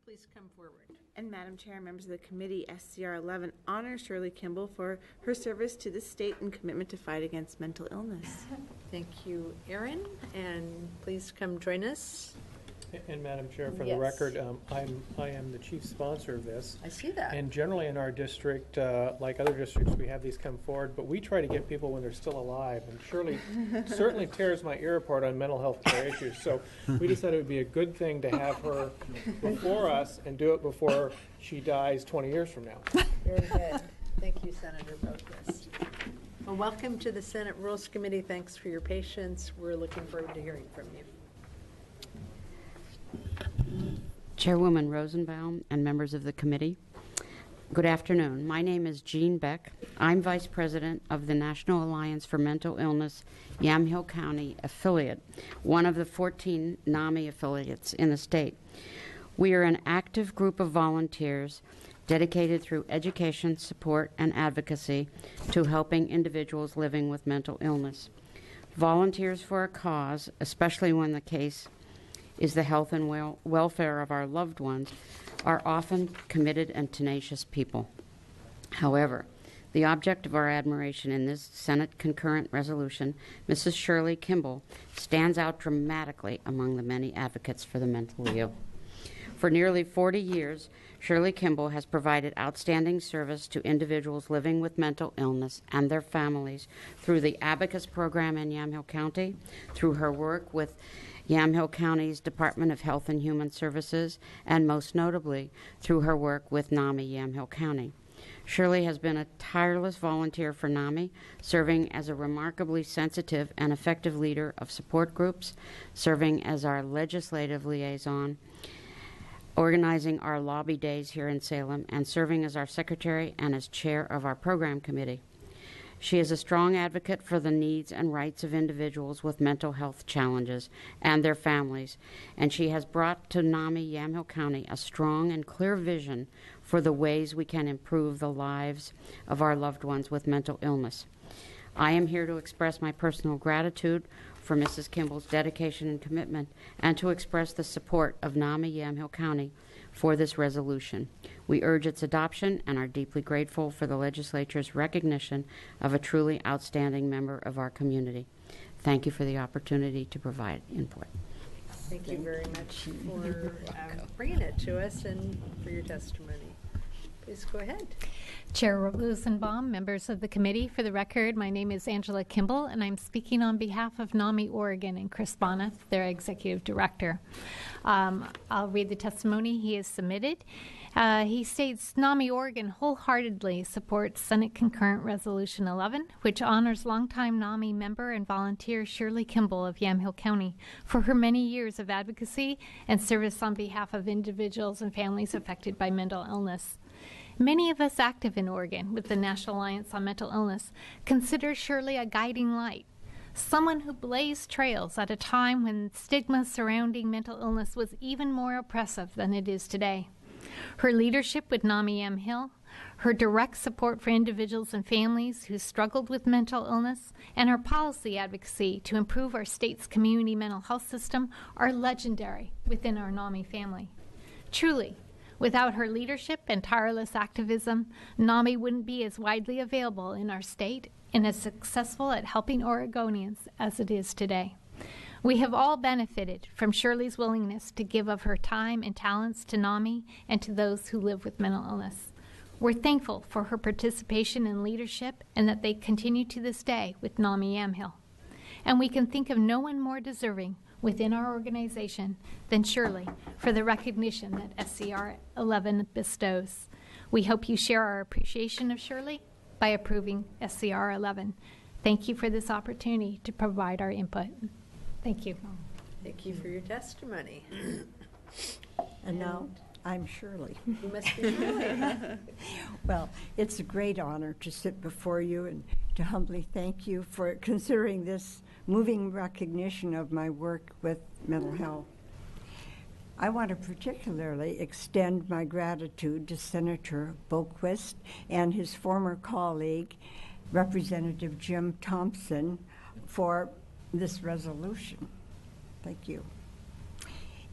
Please come forward. And Madam Chair, members of the committee, SCR 11 honors Shirley Kimball for her service to the state and commitment to fight against mental illness. Thank you, Erin, and please come join us. And Madam Chair, for the record, I am the chief sponsor of this. I see that. And generally in our district, like other districts, we have these come forward, but we try to get people when they're still alive. And Shirley certainly tears my ear apart on mental health care issues. So we decided it would be a good thing to have her before us and do it before she dies 20 years from now. Very good. Thank you, Senator Boquist. Well, welcome to the Senate Rules Committee. Thanks for your patience. We're looking forward to hearing from you. Chairwoman Rosenbaum and members of the committee, good afternoon. My name is Jean Beck. I'm Vice President of the National Alliance for Mental Illness Yamhill County affiliate, one of the 14 NAMI affiliates in the state. We are an active group of volunteers dedicated through education, support, and advocacy to helping individuals living with mental illness. Volunteers for a cause, especially when the case is the health and welfare of our loved ones, are often committed and tenacious people. However, the object of our admiration in this Senate concurrent resolution, Mrs. Shirley Kimball, stands out dramatically among the many advocates for the mentally ill. For nearly 40 years, Shirley Kimball has provided outstanding service to individuals living with mental illness and their families through the Abacus program in Yamhill County, through her work with Yamhill County's Department of Health and Human Services, and most notably through her work with NAMI Yamhill County. Shirley has been a tireless volunteer for NAMI, serving as a remarkably sensitive and effective leader of support groups, serving as our legislative liaison, organizing our lobby days here in Salem, and serving as our secretary and as chair of our program committee. She is a strong advocate for the needs and rights of individuals with mental health challenges and their families, and she has brought to NAMI Yamhill County a strong and clear vision for the ways we can improve the lives of our loved ones with mental illness. I am here to express my personal gratitude for Mrs. Kimball's dedication and commitment, and to express the support of NAMI Yamhill County for this resolution. We urge its adoption and are deeply grateful for the legislature's recognition of a truly outstanding member of our community. Thank you for the opportunity to provide input. Thank you very much for bringing it to us and for your testimony. Please go ahead. Chair Rosenbaum, members of the committee, for the record, my name is Angela Kimball, and I'm speaking on behalf of NAMI Oregon and Chris Boneth, their executive director. I'll read the testimony he has submitted. He states, NAMI Oregon wholeheartedly supports Senate Concurrent Resolution 11, which honors longtime NAMI member and volunteer Shirley Kimball of Yamhill County for her many years of advocacy and service on behalf of individuals and families affected by mental illness. Many of us active in Oregon with the National Alliance on Mental Illness consider Shirley a guiding light, someone who blazed trails at a time when stigma surrounding mental illness was even more oppressive than it is today. Her leadership with NAMI Yamhill, her direct support for individuals and families who struggled with mental illness, and her policy advocacy to improve our state's community mental health system are legendary within our NAMI family. Truly, without her leadership and tireless activism, NAMI wouldn't be as widely available in our state and as successful at helping Oregonians as it is today. We have all benefited from Shirley's willingness to give of her time and talents to NAMI and to those who live with mental illness. We're thankful for her participation and leadership, and that they continue to this day with NAMI Yamhill. And we can think of no one more deserving within our organization than Shirley for the recognition that SCR 11 bestows. We hope you share our appreciation of Shirley by approving SCR 11. Thank you for this opportunity to provide our input. Thank you. Thank you for your testimony. And now I'm Shirley. You must be Shirley. Well, it's a great honor to sit before you and to humbly thank you for considering this moving recognition of my work with mental health. I want to particularly extend my gratitude to Senator Boquist and his former colleague, Representative Jim Thompson, for this resolution. Thank you.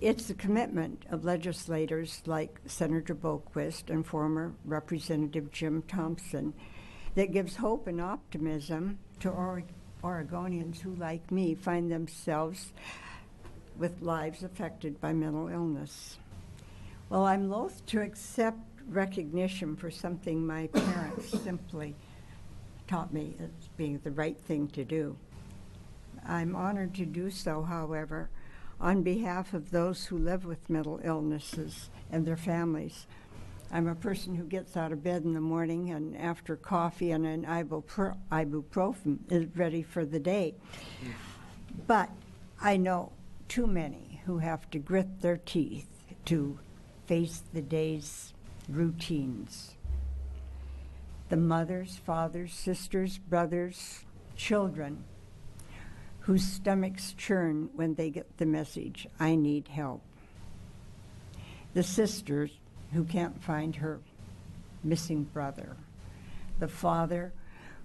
It's the commitment of legislators like Senator Boquist and former Representative Jim Thompson that gives hope and optimism to Oregonians who, like me, find themselves with lives affected by mental illness. Well, I'm loath to accept recognition for something my parents simply taught me as being the right thing to do. I'm honored to do so, however, on behalf of those who live with mental illnesses and their families. I'm a person who gets out of bed in the morning and after coffee and an ibuprofen is ready for the day. But I know too many who have to grit their teeth to face the day's routines. The mothers, fathers, sisters, brothers, children whose stomachs churn when they get the message, I need help. The sisters who can't find her missing brother. The father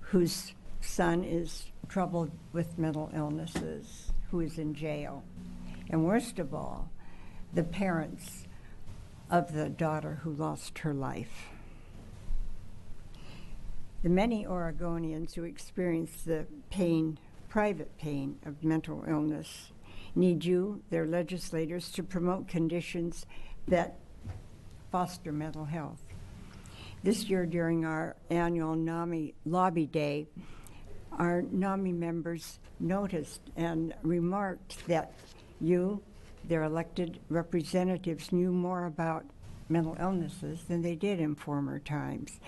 whose son is troubled with mental illnesses, who is in jail. And worst of all, the parents of the daughter who lost her life. The many Oregonians who experience the pain, private pain of mental illness, need you, their legislators, to promote conditions that foster mental health. This year, during our annual NAMI Lobby Day, our NAMI members noticed and remarked that you, their elected representatives, knew more about mental illnesses than they did in former times.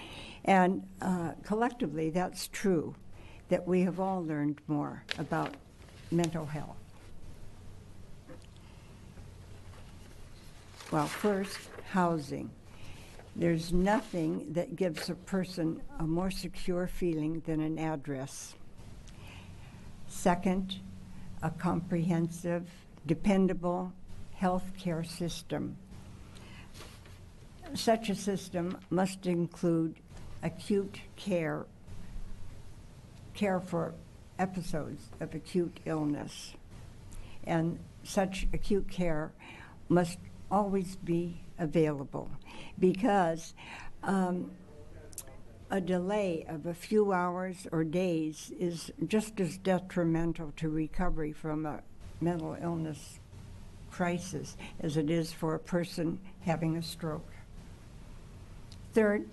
And collectively, that's true, that we have all learned more about mental health. Well, first, housing. There's nothing that gives a person a more secure feeling than an address. Second, a comprehensive, dependable health care system. Such a system must include acute care for episodes of acute illness. And such acute care must always be available, because a delay of a few hours or days is just as detrimental to recovery from a mental illness crisis as it is for a person having a stroke. Third,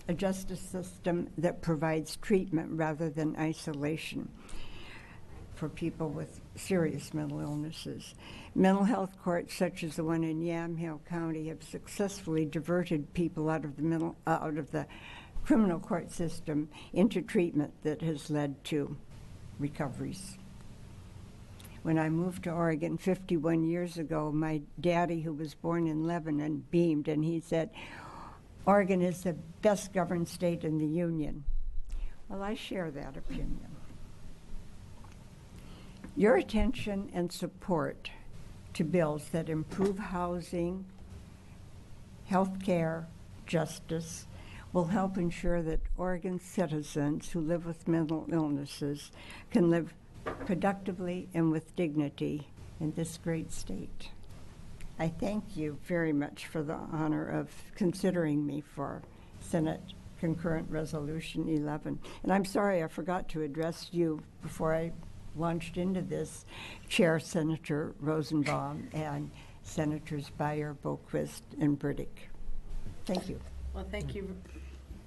a justice system that provides treatment rather than isolation for people with serious mental illnesses. Mental health courts, such as the one in Yamhill County, have successfully diverted people out of the criminal court system into treatment that has led to recoveries. When I moved to Oregon 51 years ago, my daddy, who was born in Lebanon, beamed, and he said, "Oregon is the best governed state in the Union." Well, I share that opinion. Your attention and support to bills that improve housing, health care, justice, will help ensure that Oregon citizens who live with mental illnesses can live productively and with dignity in this great state. I thank you very much for the honor of considering me for Senate Concurrent Resolution 11. And I'm sorry I forgot to address you before I launched into this, Chair Senator Rosenbaum and Senators Beyer, Boquist, and Burdick. Thank you. Well, thank you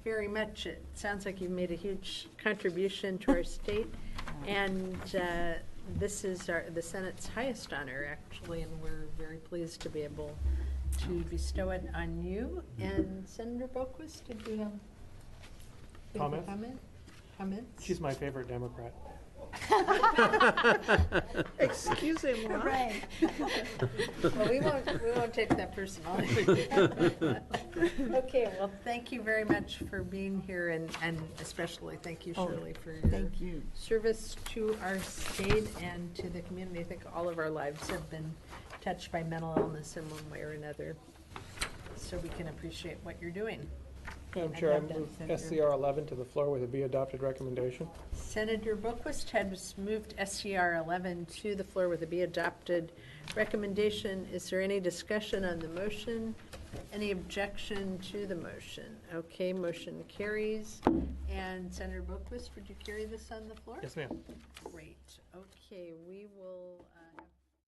very much. It sounds like you've made a huge contribution to our state, and this is the Senate's highest honor, actually, and we're very pleased to be able to bestow it on you. And Senator Boquist, did you have comments? She's my favorite Democrat. Excuse me, what? Right. Well, we won't take that personally. Okay, well, thank you very much for being here, and especially thank you, Shirley, for your service to our state and to the community. I think all of our lives have been touched by mental illness in one way or another, so we can appreciate what you're doing. Madam Chair, I move SCR 11 to the floor with a be adopted recommendation. Senator Boquist has moved SCR 11 to the floor with a be adopted recommendation. Is there any discussion on the motion? Any objection to the motion? Okay, motion carries. And Senator Boquist, would you carry this on the floor? Yes, ma'am. Great. Okay, we will have